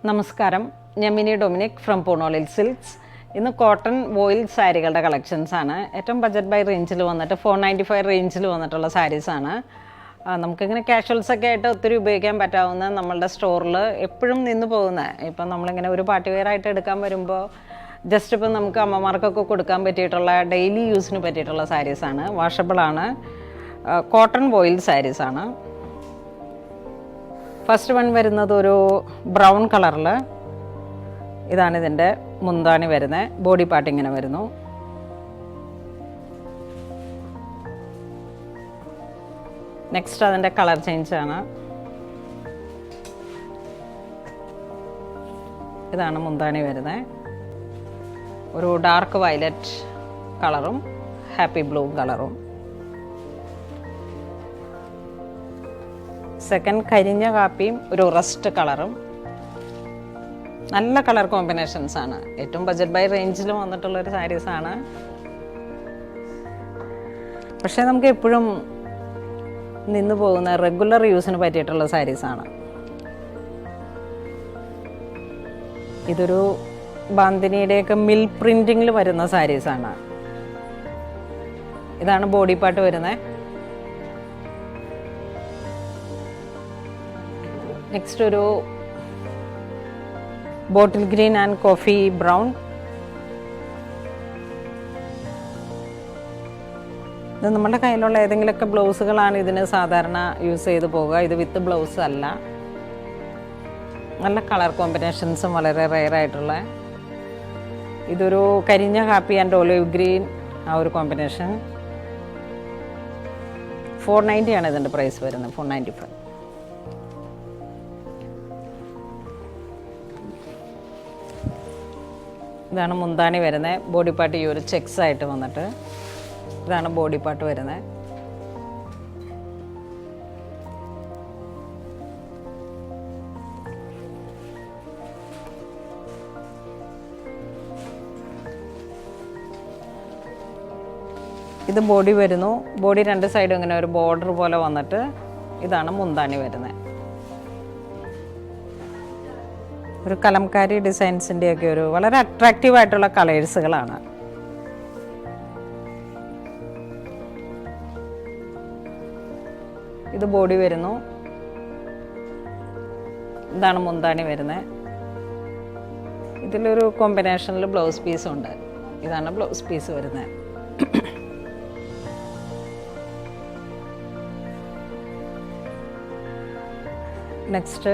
നമസ്കാരം, ഞാൻ mini Dominic from പൂണോളിൽ silks. ഇന്ന് കോട്ടൺ വോയിൽ സാരികളുടെ കളക്ഷൻസാണ്. ഏറ്റവും ബഡ്ജറ്റ് ബൈ റേഞ്ചിൽ വന്നിട്ട് 495 റേഞ്ചിൽ വന്നിട്ടുള്ള സാരീസാണ്. നമുക്കിങ്ങനെ കാഷ്വൽസൊക്കെ ആയിട്ട് ഒത്തിരി ഉപയോഗിക്കാൻ പറ്റാവുന്ന നമ്മളുടെ സ്റ്റോറിൽ എപ്പോഴും നിന്ന് പോകുന്ന, ഇപ്പം നമ്മളിങ്ങനെ ഒരു പാർട്ടി വെയർ ആയിട്ട് എടുക്കാൻ വരുമ്പോൾ ജസ്റ്റ് ഇപ്പം നമുക്ക് അമ്മമാർക്കൊക്കെ കൊടുക്കാൻ പറ്റിയിട്ടുള്ള ഡെയിലി യൂസിന് പറ്റിയിട്ടുള്ള സാരീസാണ്. വാഷബിളാണ്, കോട്ടൺ വോയിൽ സാരീസാണ്. ഫസ്റ്റ് വൺ വരുന്നത് ഒരു ബ്രൗൺ കളറിൽ, ഇതാണ് ഇതിൻ്റെ മുന്താണി വരുന്നത്. ബോഡി പാർട്ട് ഇങ്ങനെ വരുന്നു. നെക്സ്റ്റ് അതിൻ്റെ കളർ ചേഞ്ചാണ്. ഇതാണ് മുന്താണി വരുന്നത്. ഒരു ഡാർക്ക് വയലറ്റ് കളറും ഹാപ്പി ബ്ലൂ കളറും. സെക്കൻഡ് കരിഞ്ഞ കാപ്പിയും ഒരു റസ്റ്റ് കളറും. നല്ല കളർ കോമ്പിനേഷൻസ് ആണ്. ഏറ്റവും ബഡ്ജറ്റ് ബൈ റേഞ്ചിൽ വന്നിട്ടുള്ളൊരു സാരീസാണ്. പക്ഷേ നമുക്ക് എപ്പോഴും നിന്ന് പോകുന്ന റെഗുലർ യൂസിന് പറ്റിയിട്ടുള്ള സാരീസാണ്. ഇതൊരു ബാന്തിനിയുടെയൊക്കെ മിൽ പ്രിൻറ്റിങ്ങിൽ വരുന്ന സാരീസാണ്. ഇതാണ് ബോഡി പാർട്ട് വരുന്നത്. നെക്സ്റ്റ് ഒരു bottle green and coffee brown. ഇത് നമ്മുടെ കയ്യിലുള്ള ഏതെങ്കിലുമൊക്കെ ബ്ലൗസുകളാണ് ഇതിന് സാധാരണ യൂസ് ചെയ്ത് പോകുക. ഇത് വിത്ത് ബ്ലൗസ് അല്ല. നല്ല കളർ കോമ്പിനേഷൻസും വളരെ റെയർ ആയിട്ടുള്ള. ഇതൊരു കരിഞ്ഞ കാപ്പി ആൻഡ് ഓലിവ് ഗ്രീൻ, ആ ഒരു കോമ്പിനേഷൻ. 490 ആണ് ഇതിൻ്റെ പ്രൈസ് വരുന്നത്. 495. ഇതാണ് മുന്താണി വരുന്നത്. ബോഡി പാർട്ട് ഈ ഒരു ചെക്സ് ആയിട്ട് വന്നിട്ട്, ഇതാണ് ബോഡി പാർട്ട് വരുന്നത്. ഇത് ബോഡി വരുന്നു. ബോഡി രണ്ട് സൈഡും ഇങ്ങനെ ഒരു ബോർഡർ പോലെ വന്നിട്ട്, ഇതാണ് മുന്താണി വരുന്നത്. ഒരു കലംകാരി ഡിസൈൻസിൻ്റെയൊക്കെ ഒരു വളരെ അട്രാക്റ്റീവ് ആയിട്ടുള്ള കളേഴ്സുകളാണ്. ഇത് ബോഡി വരുന്നു. ഇതാണ് മുന്താണി വരുന്നത്. ഇതിലൊരു കോമ്പിനേഷനിൽ ബ്ലൗസ് പീസ് ഉണ്ട്. ഇതാണ് ബ്ലൗസ് പീസ് വരുന്നത്. നെക്സ്റ്റ്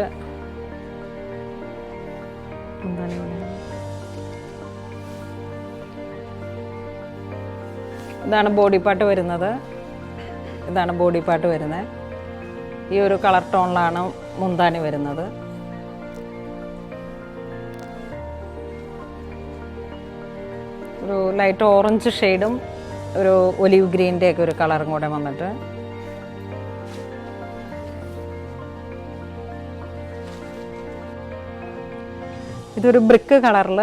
ഇതാണ് ബോഡി പാർട്ട് വരുന്നത്. ഇതാണ് ബോഡി പാർട്ട് വരുന്നത്. ഈ ഒരു കളർ ടോണിലാണ് മുന്താണി വരുന്നത്. ഒരു ലൈറ്റ് ഓറഞ്ച് ഷെയ്ഡും ഒരു ഒലിവ് ഗ്രീൻ്റെ ഒക്കെ ഒരു കളറും കൂടെ വന്നിട്ട്, ഇതൊരു ബ്രിക്ക് കളറിൽ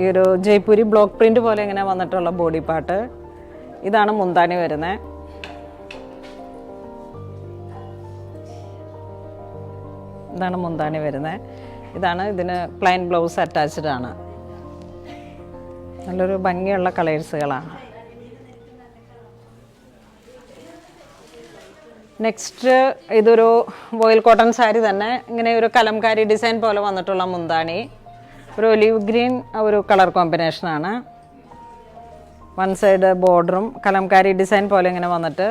ഈ ഒരു ജയ്പൂരി ബ്ലോക്ക് പ്രിൻ്റ് പോലെ ഇങ്ങനെ വന്നിട്ടുള്ള ബോഡി പാർട്ട്. ഇതാണ് മുന്താണി വരുന്നത്. ഇതാണ് മുന്താണി വരുന്നത്. ഇതാണ് ഇതിന് പ്ലെയിൻ ബ്ലൗസ് അറ്റാച്ച്ഡ് ആണ്. നല്ലൊരു ഭംഗിയുള്ള കളേഴ്സുകളാണ്. നെക്സ്റ്റ് ഇതൊരു വോയിൽ കോട്ടൺ സാരി തന്നെ. ഇങ്ങനെ ഒരു കലംകാരി ഡിസൈൻ പോലെ വന്നിട്ടുള്ള മുന്താണി. ഒരു ഒലിവ് ഗ്രീൻ ഒരു കളർ കോമ്പിനേഷനാണ്. വൺ സൈഡ് ബോർഡറും കലംകാരി ഡിസൈൻ പോലെ ഇങ്ങനെ വന്നിട്ട്,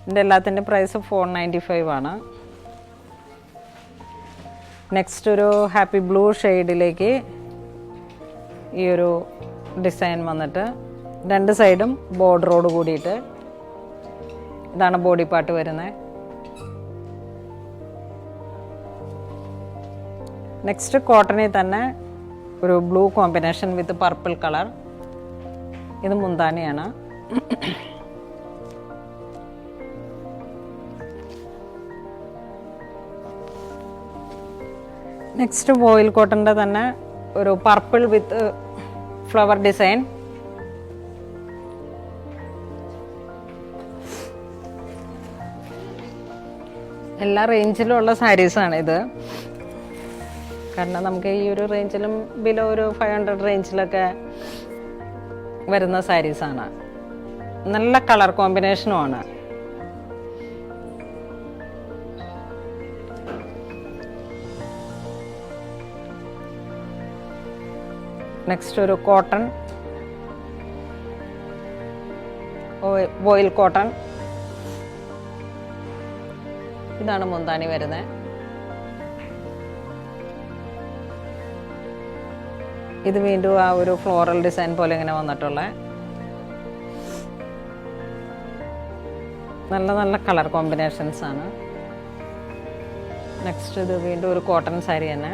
ഇതിൻ്റെ എല്ലാത്തിൻ്റെ പ്രൈസ് 495 ആണ്. നെക്സ്റ്റ് ഒരു ഹാപ്പി ബ്ലൂ ഷെയ്ഡിലേക്ക് ഈ ഒരു ഡിസൈൻ വന്നിട്ട്, രണ്ട് സൈഡും ബോർഡറോട് കൂടിയിട്ട്, ഇതാണ് ബോഡി പാർട്ട് വരുന്നത്. നെക്സ്റ്റ് കോട്ടണിൽ തന്നെ ഒരു blue combination with purple colour. ഇത് മുന്താണിയാണ്. നെക്സ്റ്റ് വോയിൽ കോട്ടൻ്റെ തന്നെ ഒരു പർപ്പിൾ വിത്ത് ഫ്ലവർ ഡിസൈൻ. എല്ലാ റേഞ്ചിലുള്ള സാരീസാണ് ഇത്. കാരണം നമുക്ക് ഈ ഒരു റേഞ്ചിലും ബിലോ ഒരു 500 റേഞ്ചിലൊക്കെ വരുന്ന സാരീസാണ്. നല്ല കളർ കോമ്പിനേഷനുമാണ്. നെക്സ്റ്റ് ഒരു കോട്ടൺ, വോയിൽ കോട്ടൺ. ഇതാണ് മുന്താണി വരുന്നത്. ഇത് വീണ്ടും ആ ഒരു ഫ്ലോറൽ ഡിസൈൻ പോലെ ഇങ്ങനെ വന്നിട്ടുള്ള നല്ല നല്ല കളർ കോമ്പിനേഷൻസ് ആണ്. നെക്സ്റ്റ് ഇത് വീണ്ടും ഒരു കോട്ടൺ സാരി തന്നെ.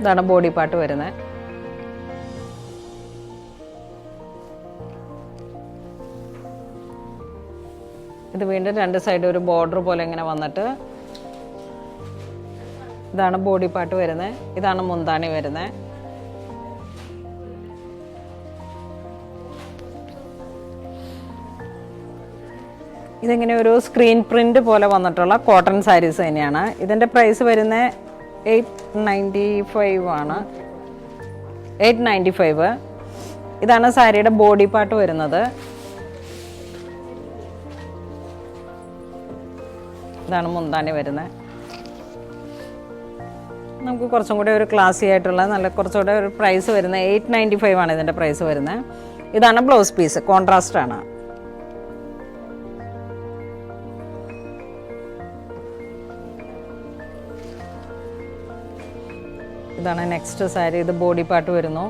ഇതാണ് ബോഡി പാർട്ട് വരുന്നത്. ഇത് വീണ്ടും രണ്ട് സൈഡ് ഒരു ബോർഡർ പോലെ ഇങ്ങനെ വന്നിട്ട് ഇതാണ് ബോഡി പാർട്ട് വരുന്നത്. ഇതാണ് മുന്താണി വരുന്നത്. ഇതിങ്ങനെ ഒരു സ്ക്രീൻ പ്രിന്റ് പോലെ വന്നിട്ടുള്ള കോട്ടൺ സാരീസ് തന്നെയാണ്. ഇതിൻ്റെ പ്രൈസ് വരുന്നത് 895 ആണ്. 895. ഇതാണ് സാരിയുടെ ബോഡി പാർട്ട് വരുന്നത്. ഇതാണ് മുന്താണി വരുന്നത്. നമുക്ക് കുറച്ചും കൂടെ ഒരു ക്ലാസി ആയിട്ടുള്ള നല്ല കുറച്ചുകൂടെ ഒരു പ്രൈസ് വരുന്നത് 895 ആണ് ഇതിൻ്റെ പ്രൈസ് വരുന്നത്. ഇതാണ് ബ്ലൗസ് പീസ്, കോൺട്രാസ്റ്റ് ആണ്. ഇതാണ് നെക്സ്റ്റ് സാരി. ഇത് ബോഡി പാർട്ട് വരുന്നു.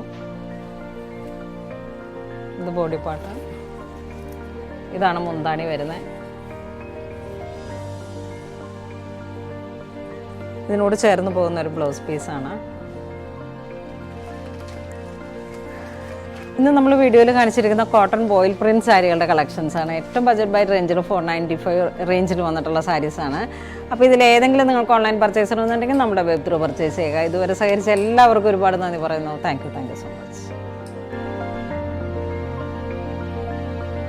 ഇത് ബോഡി പാർട്ട്. ഇതാണ് മുന്താണി വരുന്നത്. ഇതിനോട് ചേർന്ന് പോകുന്ന ഒരു ബ്ലൗസ് പീസാണ്. ഇന്ന് നമ്മൾ വീഡിയോയിൽ കാണിച്ചിരിക്കുന്ന കോട്ടൺ ബോയിൽ പ്രിൻറ്റ് സാരികളുടെ കളക്ഷൻസാണ്. ഏറ്റവും ബജറ്റ് ബൈ റേഞ്ചിൽ 495 റേഞ്ചിൽ വന്നിട്ടുള്ള സാരീസാണ്. അപ്പോൾ ഇതിലേതെങ്കിലും നിങ്ങൾക്ക് ഓൺലൈൻ പർച്ചേസ് ചെയ്യണമെന്നുണ്ടെങ്കിൽ നമ്മുടെ വെബ് ത്രൂ പർച്ചേസ് ചെയ്യുക. ഇതുവരെ സഹകരിച്ച എല്ലാവർക്കും ഒരുപാട് നന്ദി പറയുന്നു. Thank you so much.